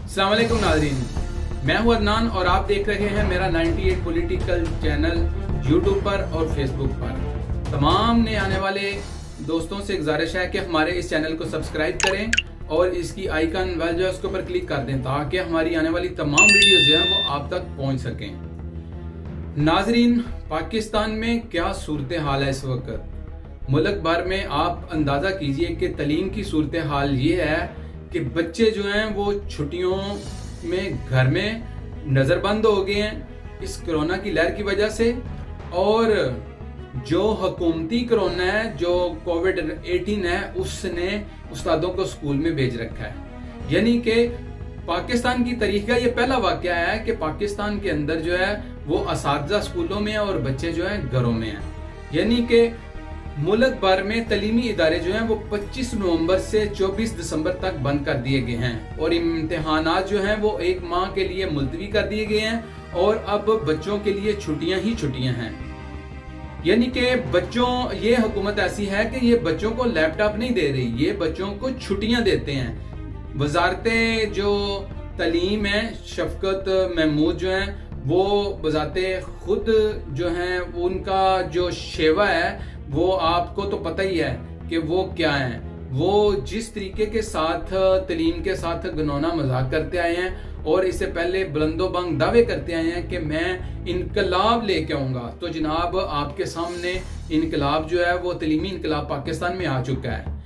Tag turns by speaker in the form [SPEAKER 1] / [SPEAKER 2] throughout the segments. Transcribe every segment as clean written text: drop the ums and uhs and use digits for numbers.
[SPEAKER 1] अस्सलाम वालेकुम नाज़रीन, मैं हूं अदनान और आप देख रहे हैं मेरा 98 पॉलिटिकल चैनल यूट्यूब पर और फेसबुक पर। तमाम नए आने वाले दोस्तों से गुजारिश है कि हमारे इस चैनल को सब्सक्राइब करें और इसकी आइकन बेल जो है उसके ऊपर क्लिक कर दें ताकि हमारी आने वाली तमाम वीडियोस जो हैं वो आप तक पहुंच सकें। नाज़रीन, पाकिस्तान में क्या सूरत हाल है इस वक्त। मुल्क भर में आप अंदाज़ा कीजिए कि तलीम की सूरत हाल ये है कि बच्चे जो हैं वो छुट्टियों में घर में नज़रबंद हो गए हैं इस कोरोना की लहर की वजह से। और जो हुकूमती कोरोना है, जो कोविड-18 है, उसने उस्तादों को स्कूल में भेज रखा है। यानी कि पाकिस्तान की तारीख का ये पहला वाकया है कि पाकिस्तान के अंदर जो है वो असातिज़ा स्कूलों में है और बच्चे जो हैं घरों में हैं। यानी कि मुल्क भर में तलीमी इदारे जो हैं वो 25 नवंबर से 24 दिसंबर तक बंद कर दिए गए हैं और इम्तिहानात जो हैं वो एक माह के लिए मुलतवी कर दिए गए हैं और अब बच्चों के लिए छुट्टियां ही छुट्टियां हैं। यानी कि बच्चों, ये हुकूमत ऐसी है कि ये बच्चों को लैपटॉप नहीं दे रही, ये बच्चों को छुट्टियां देते हैं। वजारते जो तलीम है, शफकत महमूद जो हैं वो बजाते खुद जो हैं उनका जो शेवा है वो आपको तो पता ही है कि वो क्या है। वो जिस तरीके के साथ तलीम के साथ घिनौना मजाक करते आए हैं और इससे पहले बुलंदोबंग दावे करते आए हैं कि मैं इनकलाब लेके आऊंगा, तो जनाब आपके सामने इनकलाब जो है वो तलीमी इनकलाब पाकिस्तान में आ चुका है।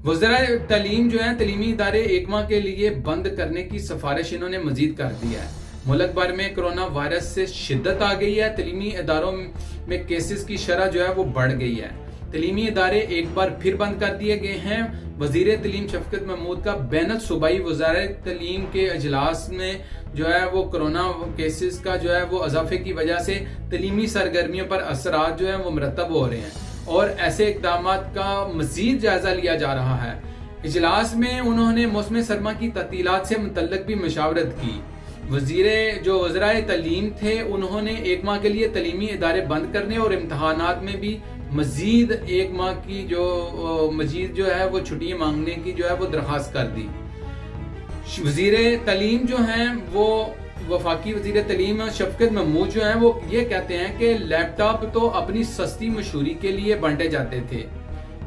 [SPEAKER 1] वज़ीर तलीम जो है तलीमी इदारे एक माह के लिए बंद करने की सिफारिश इन्होंने मजीद कर दिया है। मुल्क भर में कोरोना वायरस से शिद्दत आ गई है, तलीमी इदारों में केसेस की शरह जो है वो बढ़ गई है। तलीमी इदारे एक बार फिर बंद कर दिए गए हैं। वजीर तलीम शफकत महमूद का बैनत सूबाई वज़ारत तलीम के अजलास में जो है वो कोरोना केसेस का जो है वो इजाफे की वजह से तलीमी सरगर्मियों पर असरात जो है वो मरतब हो रहे हैं और ऐसे इकदाम का मजीद जायजा लिया जा रहा है। इजलास में उन्होंने मौसम सरमा की ततीलात से मुतल्लिक भी मशावरत की। वज़राए तलीम थे, उन्होंने एक माह के लिए तलीमी इदारे बंद करने और इम्तहानात में भी मजीद एक माह की मजीद जो है वो छुट्टियां मांगने की जो है वो दरख्वास्त कर दी। वजीर तलीम जो हैं वो वफाकी वजीर तलीम शफकत महमूद जो हैं वो ये कहते हैं कि लैपटॉप तो अपनी सस्ती मशहूरी के लिए बांटे जाते थे,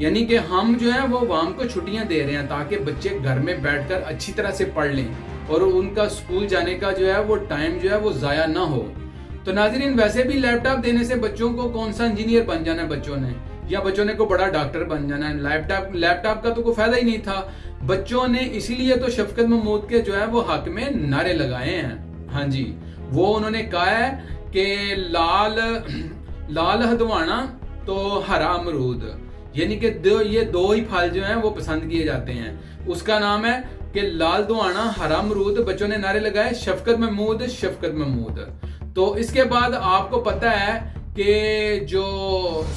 [SPEAKER 1] यानी कि हम जो है वो वाम को छुट्टियां दे रहे हैं ताकि बच्चे घर में बैठकर अच्छी तरह से पढ़ लें और उनका स्कूल जाने का जो है वो टाइम जो है वो जाया ना हो। तो नाज़रीन, वैसे भी लैपटॉप देने से बच्चों को कौन सा इंजीनियर बन जाना है बच्चों ने, या बच्चों ने को बड़ा डॉक्टर बन जाना है। लैपटॉप का तो कोई फायदा ही नहीं था। बच्चों ने इसीलिए तो शफकत महमूद के जो है वो हक में नारे लगाए हैं। हाँ जी, वो उन्होंने कहा है कि लाल हदवाना तो हरा अमरूद, यानी कि ये दो ही फल जो हैं वो पसंद किए जाते हैं। उसका नाम है कि लाल दुआना हरा अमरूद। बच्चों ने नारे लगाए शफकत महमूद, शफकत महमूद। तो इसके बाद आपको पता है कि जो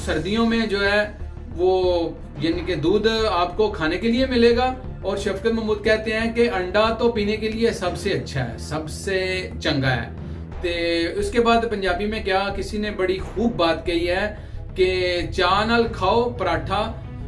[SPEAKER 1] सर्दियों में जो है वो यानी कि दूध आपको खाने के लिए मिलेगा और शफकत महमूद कहते हैं कि अंडा तो पीने के लिए सबसे अच्छा है, सबसे चंगा है। तो उसके बाद पंजाबी में क्या किसी ने बड़ी खूब बात कही है कि चाह नाल खाओ पराठा,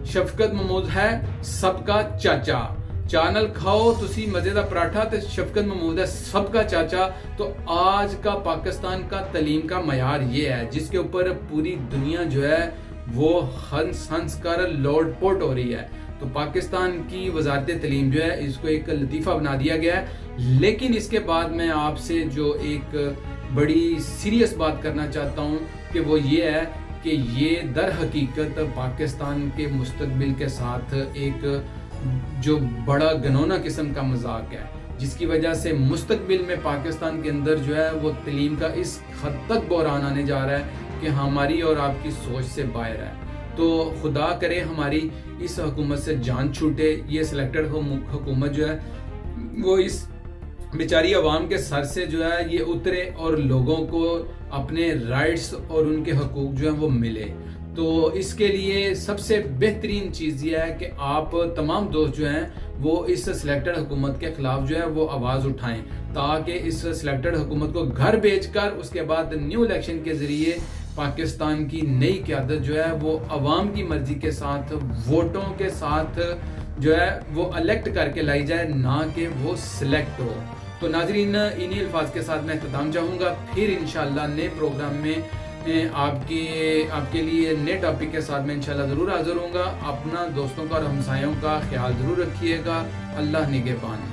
[SPEAKER 1] शफकत महमूद है सबका चाचा। चाह नाल खाओ तुसी मजेदार पराठा तो शफकत महमूद है सबका चाचा। तो आज का पाकिस्तान का तलीम का मयार ये है जिसके ऊपर पूरी दुनिया जो है वो हंस कर लोटपोट हो रही है। तो पाकिस्तान की वजारत तलीम जो है इसको एक लतीफ़ा बना दिया गया है। लेकिन इसके बाद मैं आपसे जो एक बड़ी सीरियस बात करना चाहता हूँ कि वो ये है कि ये दर हकीकत पाकिस्तान के मुस्तकबिल के साथ एक जो बड़ा घिनौना किस्म का मजाक है, जिसकी वजह से मुस्तकबिल में पाकिस्तान के अंदर जो है वो तलीम का इस हद तक बहरान आने जा रहा है कि हमारी और आपकी सोच से बाहर है। तो खुदा करे हमारी इस हुकूमत से जान छूटे, ये सिलेक्टेड हुकूमत जो है वो इस बेचारी अवाम के सर से जो है ये उतरे और लोगों को अपने राइट्स और उनके हकूक जो है वो मिले। तो इसके लिए सबसे बेहतरीन चीज़ यह है कि आप तमाम दोस्त जो हैं वो इस सिलेक्टेड हुकूमत के खिलाफ जो है वो आवाज़ उठाएं ताकि इस सिलेक्टेड हुकूमत को घर भेजकर उसके बाद न्यू इलेक्शन के ज़रिए पाकिस्तान की नई क़यादत जो है वो अवाम की मर्जी के साथ, वोटों के साथ जो है वो इलेक्ट करके लाई जाए, ना कि वो सिलेक्ट हो। तो नाजरीन, इन्हीं अल्फाज के साथ मैं इख्तिताम चाहूँगा। फिर इंशाल्लाह नए प्रोग्राम में आपके लिए नए टॉपिक के साथ मैं इंशाल्लाह ज़रूर हाज़िर होऊंगा। अपना दोस्तों का और हमसायों का ख्याल ज़रूर रखिएगा। अल्लाह निगहबान।